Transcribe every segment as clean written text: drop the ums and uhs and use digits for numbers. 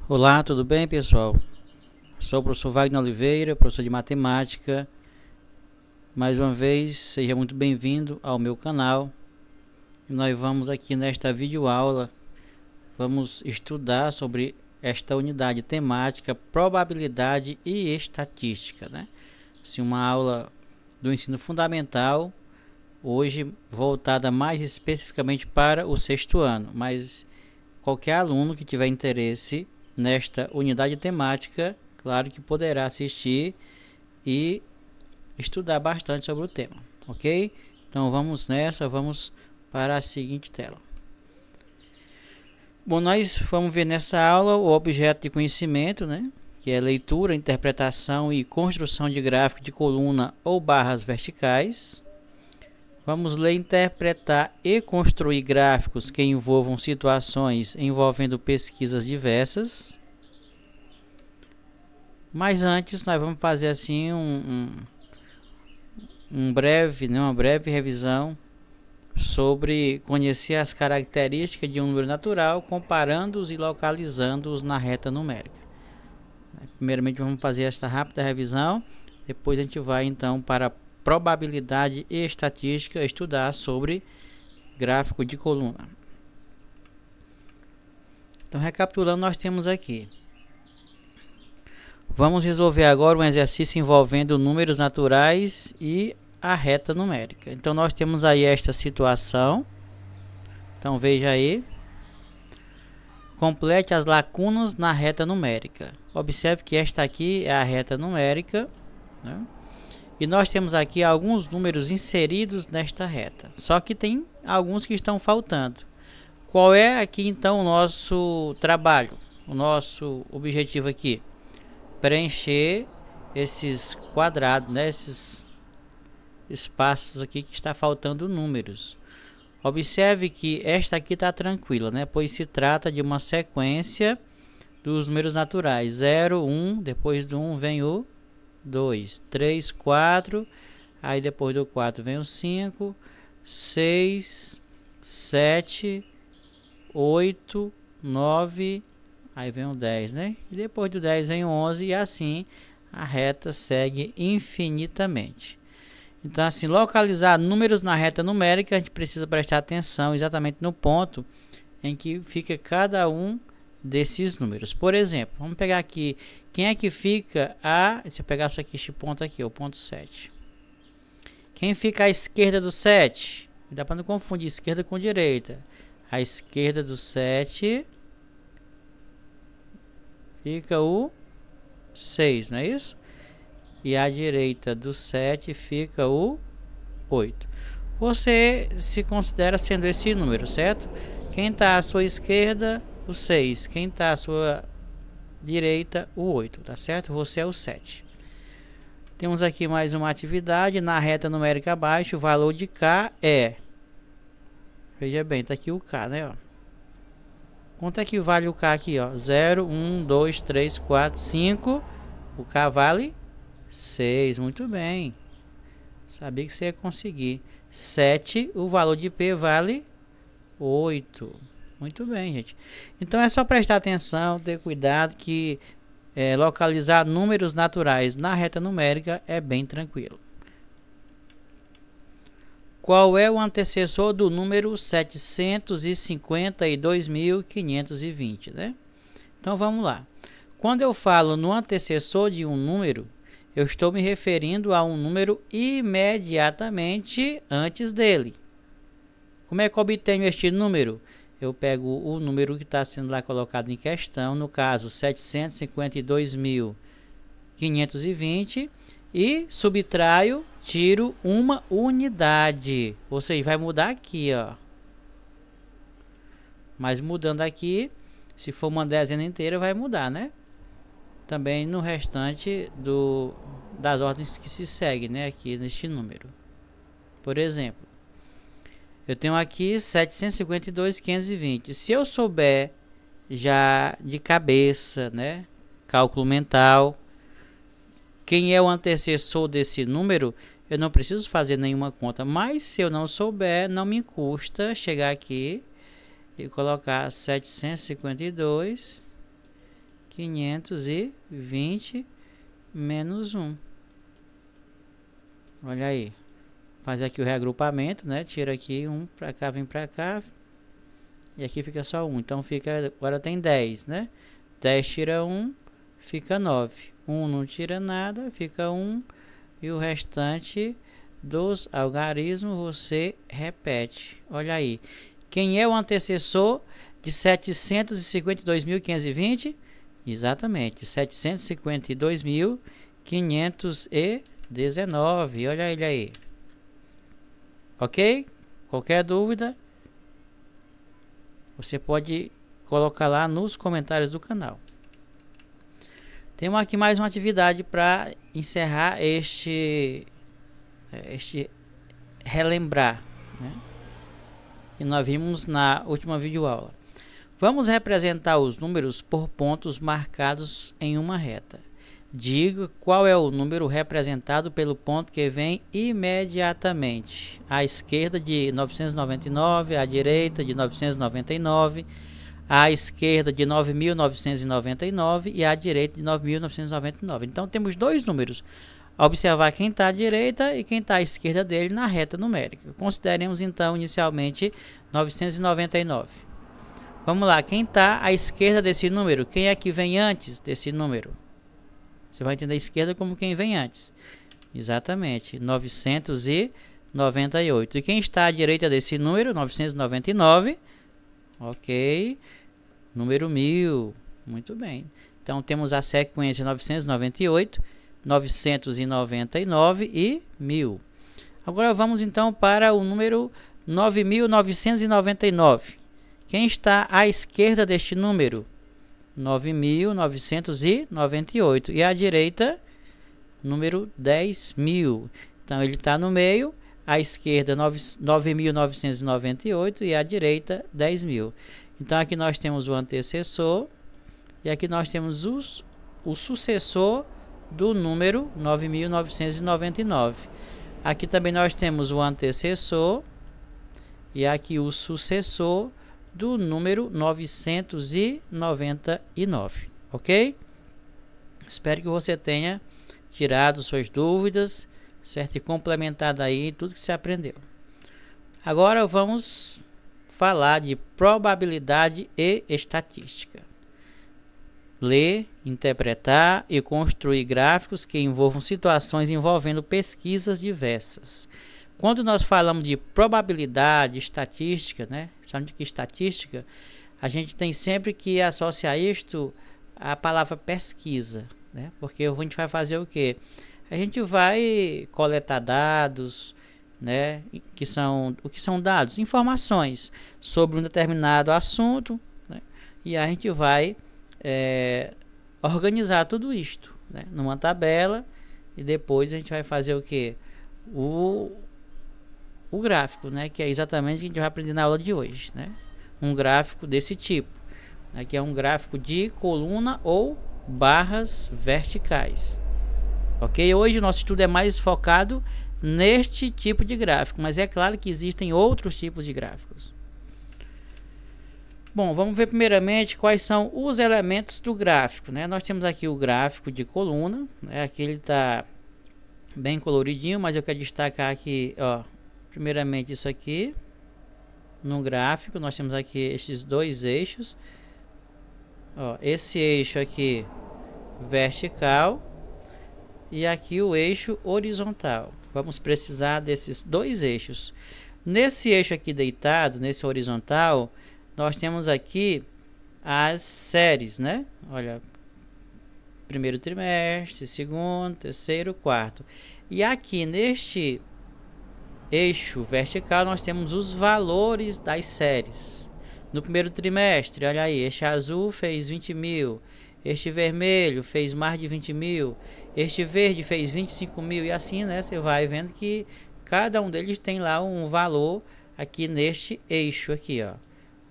Olá, tudo bem, pessoal? Sou o professor Wagner Oliveira, professor de matemática. Mais uma vez, seja muito bem-vindo ao meu canal. Nós vamos aqui nesta videoaula, vamos estudar sobre esta unidade temática, probabilidade e estatística, né? Assim, uma aula do ensino fundamental, hoje voltada mais especificamente para o sexto ano, mas qualquer aluno que tiver interesse nesta unidade temática, claro que poderá assistir e estudar bastante sobre o tema, ok? Então vamos nessa, vamos para a seguinte tela. Bom, nós vamos ver nessa aula o objeto de conhecimento, né? Que é leitura, interpretação e construção de gráfico de coluna ou barras verticais. Vamos ler, interpretar e construir gráficos que envolvam situações envolvendo pesquisas diversas. Mas antes nós vamos fazer assim uma breve revisão sobre conhecer as características de um número natural, comparando-os e localizando-os na reta numérica. Primeiramente vamos fazer esta rápida revisão, depois a gente vai então para probabilidade e estatística, estudar sobre gráfico de coluna. Então, recapitulando, nós temos aqui. Vamos resolver agora um exercício envolvendo números naturais e a reta numérica. Então, nós temos aí esta situação. Então, veja aí. Complete as lacunas na reta numérica. Observe que esta aqui é a reta numérica, né? E nós temos aqui alguns números inseridos nesta reta. Só que tem alguns que estão faltando. Qual é aqui então o nosso trabalho? O nosso objetivo aqui? Preencher esses quadrados, né? Esses espaços aqui que está faltando números. Observe que esta aqui está tranquila, né? Pois se trata de uma sequência dos números naturais. 0, 1, depois do 1 vem o 2, 3, 4, aí depois do 4 vem o 5, 6, 7, 8, 9, aí vem o 10, né? E depois do 10 vem o 11 e assim a reta segue infinitamente. Então, assim, localizar números na reta numérica, a gente precisa prestar atenção exatamente no ponto em que fica cada um desses números. Por exemplo, vamos pegar aqui, quem é que fica se eu pegar isso aqui, este ponto aqui, o ponto 7. Quem fica à esquerda do 7? Dá para não confundir esquerda com direita. À esquerda do 7 fica o 6, não é isso? E à direita do 7 fica o 8. Você se considera sendo esse número, certo? Quem está à sua esquerda, o 6. Quem está à sua direita, o 8, tá certo? Você é o 7. Temos aqui mais uma atividade. Na reta numérica abaixo, o valor de K é... Veja bem, tá aqui o K, né? Ó. Quanto é que vale o K aqui? 0, 1, 2, 3, 4, 5. O K vale 6. Muito bem. Sabia que você ia conseguir. 7. O valor de P vale 8. Muito bem, gente. Então é só prestar atenção, ter cuidado que localizar números naturais na reta numérica é bem tranquilo. Qual é o antecessor do número 752.520, né? Então vamos lá. Quando eu falo no antecessor de um número, eu estou me referindo a um número imediatamente antes dele. Como é que eu obtenho este número? Eu pego o número que está sendo lá colocado em questão, no caso 752.520, e subtraio, tiro uma unidade. Ou seja, vai mudar aqui, ó. Mas mudando aqui, se for uma dezena inteira, vai mudar, né? Também no restante das ordens que se seguem, né? Aqui neste número. Por exemplo, eu tenho aqui 752.520. Se eu souber já de cabeça, né, cálculo mental, quem é o antecessor desse número, eu não preciso fazer nenhuma conta. Mas se eu não souber, não me custa chegar aqui e colocar 752 520 menos 1. Olha aí. Fazer aqui o reagrupamento, né? Tira aqui um para cá, vem para cá. E aqui fica só 1. Então fica, agora tem 10, né? 10 tira 1, fica 9. 1 não tira nada, fica 1. E o restante dos algarismos você repete. Olha aí. Quem é o antecessor de 752.520? Exatamente, 752.519. Olha ele aí. Ok? Qualquer dúvida, você pode colocar lá nos comentários do canal. Temos aqui mais uma atividade para encerrar este relembrar, né, que nós vimos na última videoaula. Vamos representar os números por pontos marcados em uma reta. Diga qual é o número representado pelo ponto que vem imediatamente à esquerda de 999, à direita de 999, à esquerda de 9.999 e à direita de 9.999. Então temos dois números. Observar quem está à direita e quem está à esquerda dele na reta numérica. Consideremos então inicialmente 999. Vamos lá, quem está à esquerda desse número? Quem é que vem antes desse número? Você vai entender a esquerda como quem vem antes. Exatamente, 998. E quem está à direita desse número? 999. Ok. Número 1000. Muito bem. Então temos a sequência 998, 999 e 1000. Agora vamos então para o número 9.999. Quem está à esquerda deste número? 9.998 e à direita número 10.000. Então ele está no meio, à esquerda 9.998 e à direita 10.000. Então aqui nós temos o antecessor e aqui nós temos o sucessor do número 9.999. Aqui também nós temos o antecessor e aqui o sucessor do número 999, ok? Espero que você tenha tirado suas dúvidas, certo? E complementado aí tudo que você aprendeu. Agora vamos falar de probabilidade e estatística. Ler, interpretar e construir gráficos que envolvam situações envolvendo pesquisas diversas. Quando nós falamos de probabilidade, estatística, né? Chamamos de estatística, a gente tem sempre que associar isto à palavra pesquisa, né? Porque a gente vai fazer o quê? A gente vai coletar dados, né? O que são dados? Informações sobre um determinado assunto, né? E a gente vai organizar tudo isto, né, numa tabela, e depois a gente vai fazer o quê? O gráfico, né, que é exatamente o que a gente vai aprender na aula de hoje, né? Um gráfico desse tipo, né, que é um gráfico de coluna ou barras verticais. Ok? Hoje o nosso estudo é mais focado neste tipo de gráfico, mas é claro que existem outros tipos de gráficos. Bom, vamos ver primeiramente quais são os elementos do gráfico, né? Nós temos aqui o gráfico de coluna, né? Aqui ele está bem coloridinho, mas eu quero destacar aqui, ó, primeiramente isso aqui. No gráfico nós temos aqui esses dois eixos, ó, esse eixo aqui vertical e aqui o eixo horizontal. Vamos precisar desses dois eixos. Nesse eixo aqui deitado, nesse horizontal, nós temos aqui as séries, né? Olha, primeiro trimestre, segundo, terceiro, quarto. E aqui neste eixo vertical nós temos os valores das séries. No primeiro trimestre, olha aí, este azul fez 20.000, este vermelho fez mais de 20.000, este verde fez 25.000 e assim, né? Você vai vendo que cada um deles tem lá um valor aqui neste eixo aqui, ó.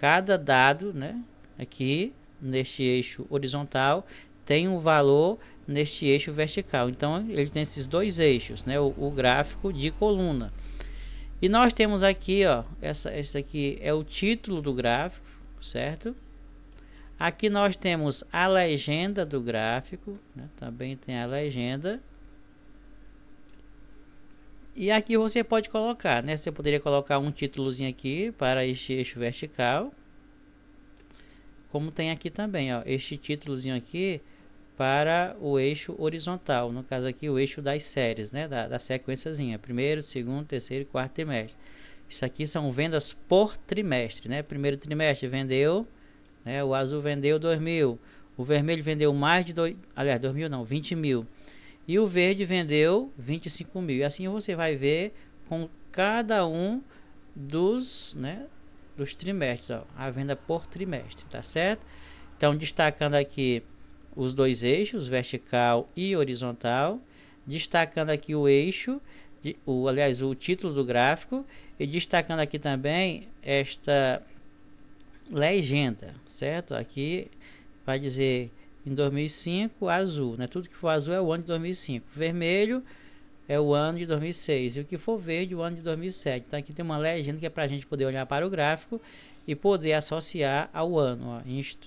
Cada dado, né, aqui neste eixo horizontal tem um valor neste eixo vertical. Então ele tem esses dois eixos, né, o gráfico de coluna. E nós temos aqui, ó, esse aqui é o título do gráfico, certo? Aqui nós temos a legenda do gráfico, né? Também tem a legenda. E aqui você pode colocar, né? Você poderia colocar um títulozinho aqui para este eixo vertical. Como tem aqui também, ó, este títulozinho aqui para o eixo horizontal. No caso aqui, o eixo das séries, né? Da sequenciazinha. Primeiro, segundo, terceiro e quarto trimestre. Isso aqui são vendas por trimestre, né? Primeiro trimestre vendeu, né? O azul vendeu 2.000. O vermelho vendeu mais de 2.000 não, 20 mil. E o verde vendeu 25 mil. E assim você vai ver com cada um dos, né, dos trimestres, ó, a venda por trimestre, tá certo? Então, destacando aqui os dois eixos, vertical e horizontal. Destacando aqui o eixo, aliás, o título do gráfico. E destacando aqui também esta legenda, certo? Aqui vai dizer em 2005 azul, né? Tudo que for azul é o ano de 2005. Vermelho é o ano de 2006 e o que for verde o ano de 2007. Então aqui tem uma legenda que é para a gente poder olhar para o gráfico e poder associar ao ano, ó,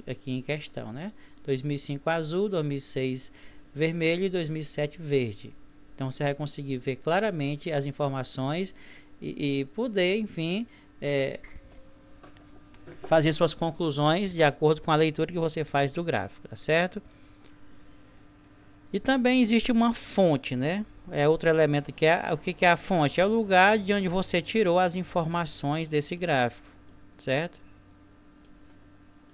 aqui em questão, né? 2005 azul, 2006 vermelho e 2007 verde. Então você vai conseguir ver claramente as informações e poder, enfim, fazer suas conclusões de acordo com a leitura que você faz do gráfico, tá certo? E também existe uma fonte, né? É outro elemento que é o que é a fonte? É o lugar de onde você tirou as informações desse gráfico, certo?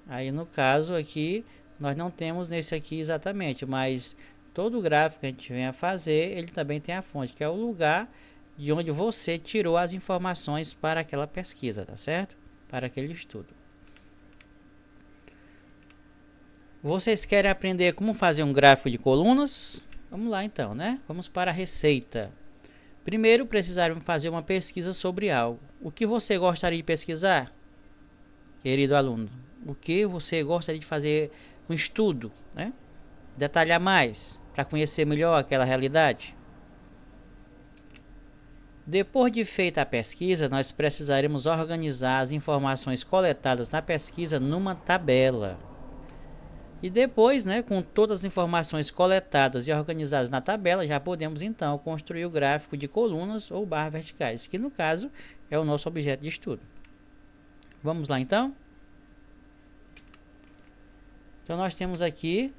Aí no caso aqui nós não temos nesse aqui exatamente, mas todo gráfico que a gente vem a fazer, ele também tem a fonte, que é o lugar de onde você tirou as informações para aquela pesquisa, tá certo? Para aquele estudo. Vocês querem aprender como fazer um gráfico de colunas? Vamos lá então, né? Vamos para a receita. Primeiro precisaremos fazer uma pesquisa sobre algo. O que você gostaria de pesquisar, querido aluno? O que você gostaria de fazer um estudo, né? Detalhar mais para conhecer melhor aquela realidade. Depois de feita a pesquisa, nós precisaremos organizar as informações coletadas na pesquisa numa tabela. E depois, né, com todas as informações coletadas e organizadas na tabela, já podemos então construir o gráfico de colunas ou barras verticais, que no caso é o nosso objeto de estudo. Vamos lá então? Então nós temos aqui,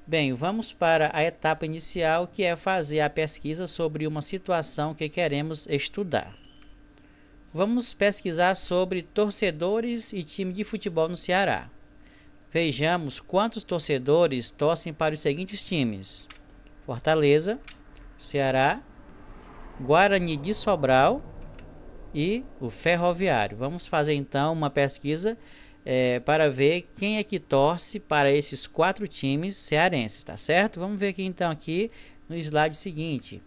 bem, vamos para a etapa inicial, que é fazer a pesquisa sobre uma situação que queremos estudar. Vamos pesquisar sobre torcedores e time de futebol no Ceará. Vejamos quantos torcedores torcem para os seguintes times: Fortaleza, Ceará, Guarani de Sobral e o Ferroviário. Vamos fazer então uma pesquisa para ver quem é que torce para esses 4 times cearenses, tá certo? Vamos ver aqui então aqui no slide seguinte.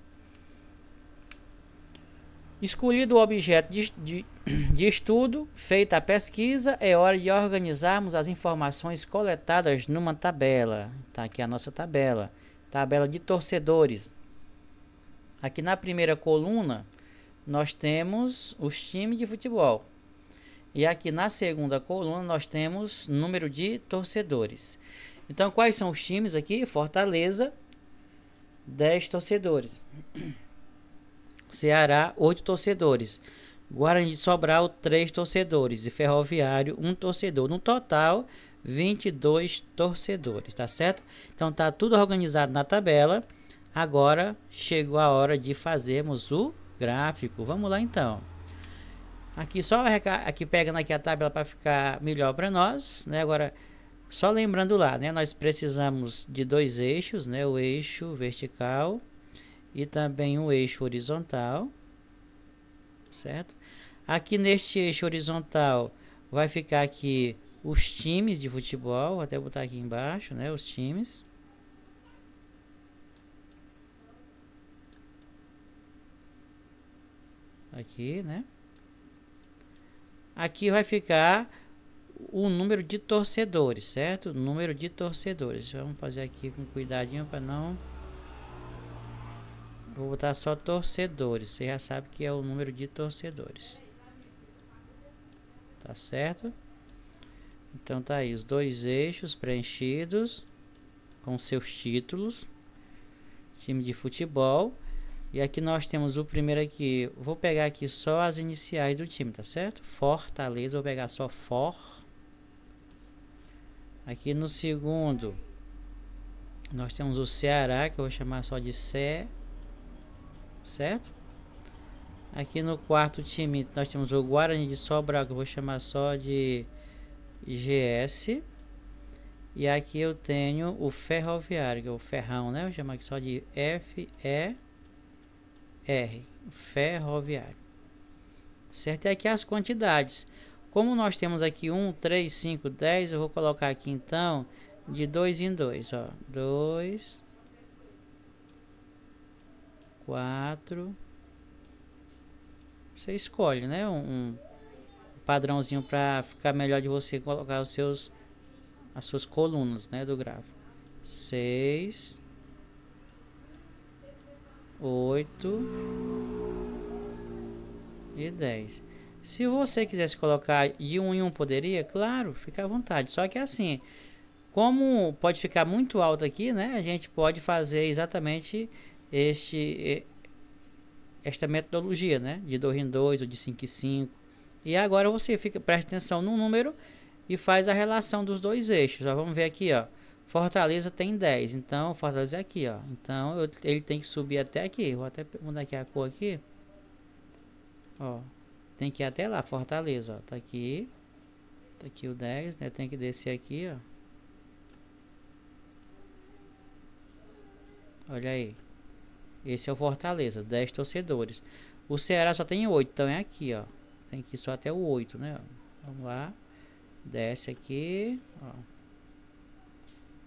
Escolhido o objeto de estudo, feita a pesquisa, é hora de organizarmos as informações coletadas numa tabela. Tá aqui a nossa tabela. Tabela de torcedores. Aqui na primeira coluna, nós temos os times de futebol. E aqui na segunda coluna, nós temos número de torcedores. Então, quais são os times aqui? Fortaleza, 10 torcedores. Ceará, 8 torcedores. Guarani de Sobral, 3 torcedores. E Ferroviário, 1 torcedor. No total, 22 torcedores, tá certo? Então, tá tudo organizado na tabela. Agora, chegou a hora de fazermos o gráfico. Vamos lá, então. Aqui, só aqui pegando aqui a tabela para ficar melhor para nós, né? Agora, só lembrando lá, né? Nós precisamos de 2 eixos, né? O eixo vertical e também um eixo horizontal, certo? Aqui neste eixo horizontal vai ficar aqui os times de futebol, vou até botar aqui embaixo, né, os times. Aqui, né? Aqui vai ficar o número de torcedores, certo? Número de torcedores. Vamos fazer aqui com cuidadinho para não... Vou botar só torcedores. Você já sabe que é o número de torcedores. Tá certo? Então tá aí os dois eixos preenchidos com seus títulos. Time de futebol. E aqui nós temos o primeiro aqui. Vou pegar aqui só as iniciais do time, tá certo? Fortaleza, vou pegar só For. Aqui no segundo nós temos o Ceará, que eu vou chamar só de Ce, certo? Aqui no quarto time nós temos o Guarani de Sobral, que eu vou chamar só de GS. E aqui eu tenho o Ferroviário, que é o Ferrão, né? Vou chamar aqui só de FER, Ferroviário. Certo? E aqui as quantidades. Como nós temos aqui 1, 3, 5, 10, eu vou colocar aqui então de 2 em 2, ó. 2, 4. Você escolhe, né? Um padrãozinho para ficar melhor de você colocar as suas colunas, né, do gráfico. 6, 8 e 10. Se você quisesse colocar de 1 em 1, poderia? Claro, fica à vontade. Só que assim, como pode ficar muito alto aqui, né? A gente pode fazer exatamente esta metodologia, né? De 2 em 2 ou de 5 em 5. E agora você presta atenção no número e faz a relação dos dois eixos. Já vamos ver aqui, ó. Fortaleza tem 10, então Fortaleza é aqui, ó. Então ele tem que subir até aqui. Vou até mudar aqui a cor aqui. Ó, tem que ir até lá, Fortaleza, ó. Tá aqui o 10, né? Tem que descer aqui, ó. Olha aí. Esse é o Fortaleza, 10 torcedores. O Ceará só tem 8, então é aqui, ó. Tem que ir só até o 8, né? Vamos lá. Desce aqui, ó.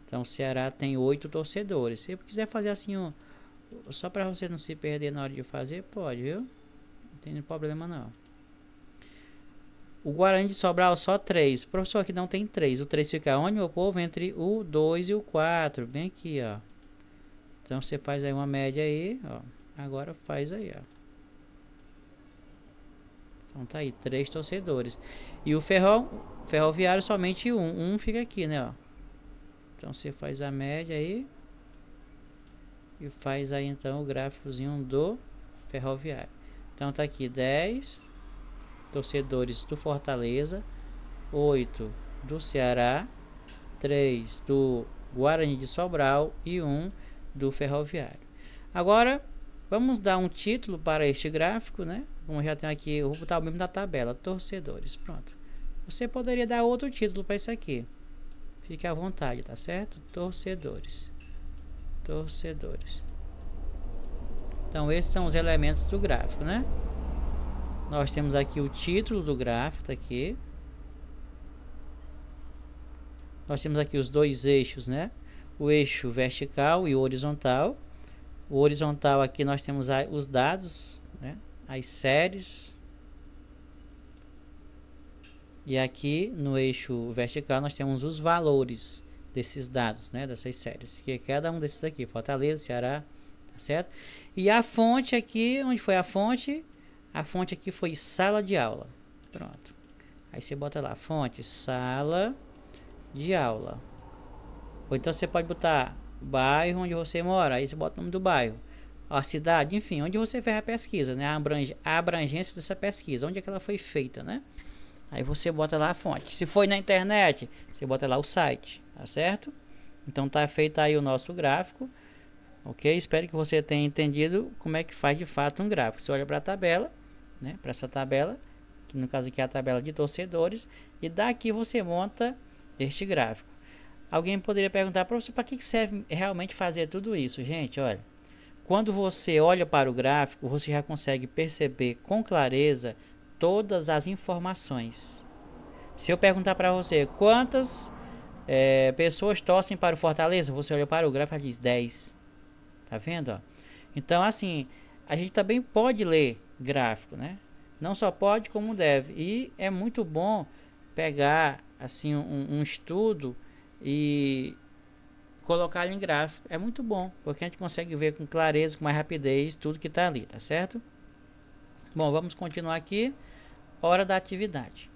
Então o Ceará tem 8 torcedores. Se você quiser fazer assim, ó, só para você não se perder na hora de fazer, pode, viu? Não tem problema não. O Guarani de Sobral só 3. Professor, aqui não tem 3. O 3 fica onde, meu povo? Entre o 2 e o 4. Bem aqui, ó. Então você faz aí uma média aí, ó. Agora faz aí, ó. Então tá aí, 3 torcedores. E o Ferroviário somente 1. 1 fica aqui, né, ó. Então você faz a média aí. E faz aí então o gráficozinho do Ferroviário. Então tá aqui 10 torcedores do Fortaleza, 8 do Ceará, 3 do Guarani de Sobral e 1 do Ferroviário. Agora vamos dar um título para este gráfico, né? Como já tem aqui, eu vou botar o mesmo da tabela, torcedores, pronto. Você poderia dar outro título para isso aqui. Fique à vontade, tá certo? Torcedores. Então esses são os elementos do gráfico, né? Nós temos aqui o título do gráfico, tá aqui. Nós temos aqui os dois eixos, né? O eixo vertical e o horizontal. O horizontal aqui nós temos os dados, né? As séries. E aqui no eixo vertical nós temos os valores desses dados, né? Dessas séries. Que é cada um desses aqui, Fortaleza, Ceará, tá certo? E a fonte aqui, onde foi a fonte? A fonte aqui foi sala de aula. Pronto. Aí você bota lá, fonte, sala de aula. Ou então você pode botar bairro onde você mora. Aí você bota o nome do bairro. A cidade, enfim, onde você fez a pesquisa, né? A abrangência dessa pesquisa. Onde é que ela foi feita, né? Aí você bota lá a fonte. Se foi na internet, você bota lá o site. Tá certo? Então tá feito aí o nosso gráfico. Ok? Espero que você tenha entendido como é que faz de fato um gráfico. Você olha para a tabela, né? Para essa tabela, que no caso aqui é a tabela de torcedores, e daqui você monta este gráfico. Alguém poderia perguntar, professor, para que serve realmente fazer tudo isso? Gente, olha, quando você olha para o gráfico, você já consegue perceber com clareza todas as informações. Se eu perguntar para você quantas pessoas torcem para o Fortaleza, você olha para o gráfico e diz 10. Tá vendo? Ó? Então, assim, a gente também pode ler gráfico, né? Não só pode, como deve. E é muito bom pegar, assim, um estudo e colocar ele em gráfico. É muito bom, porque a gente consegue ver com clareza, com mais rapidez, tudo que está ali, tá certo? Bom, vamos continuar aqui. Hora da atividade.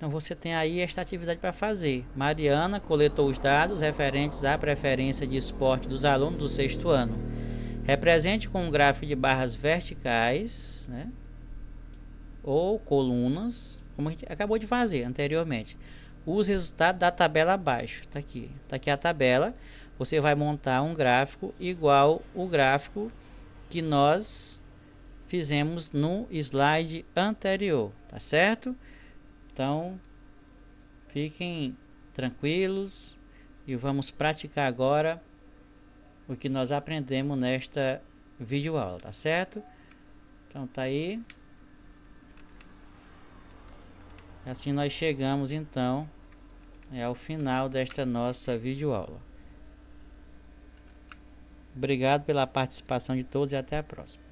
Então você tem aí esta atividade para fazer. Mariana coletou os dados referentes à preferência de esporte dos alunos do 6º ano. Represente com um gráfico de barras verticais, né, ou colunas, como a gente acabou de fazer anteriormente. Os resultados da tabela abaixo. Tá aqui a tabela. Você vai montar um gráfico igual o gráfico que nós fizemos no slide anterior, tá certo? Então, fiquem tranquilos e vamos praticar agora o que nós aprendemos nesta videoaula, tá certo? Então, tá aí. Assim nós chegamos, então, ao final desta nossa videoaula. Obrigado pela participação de todos e até a próxima.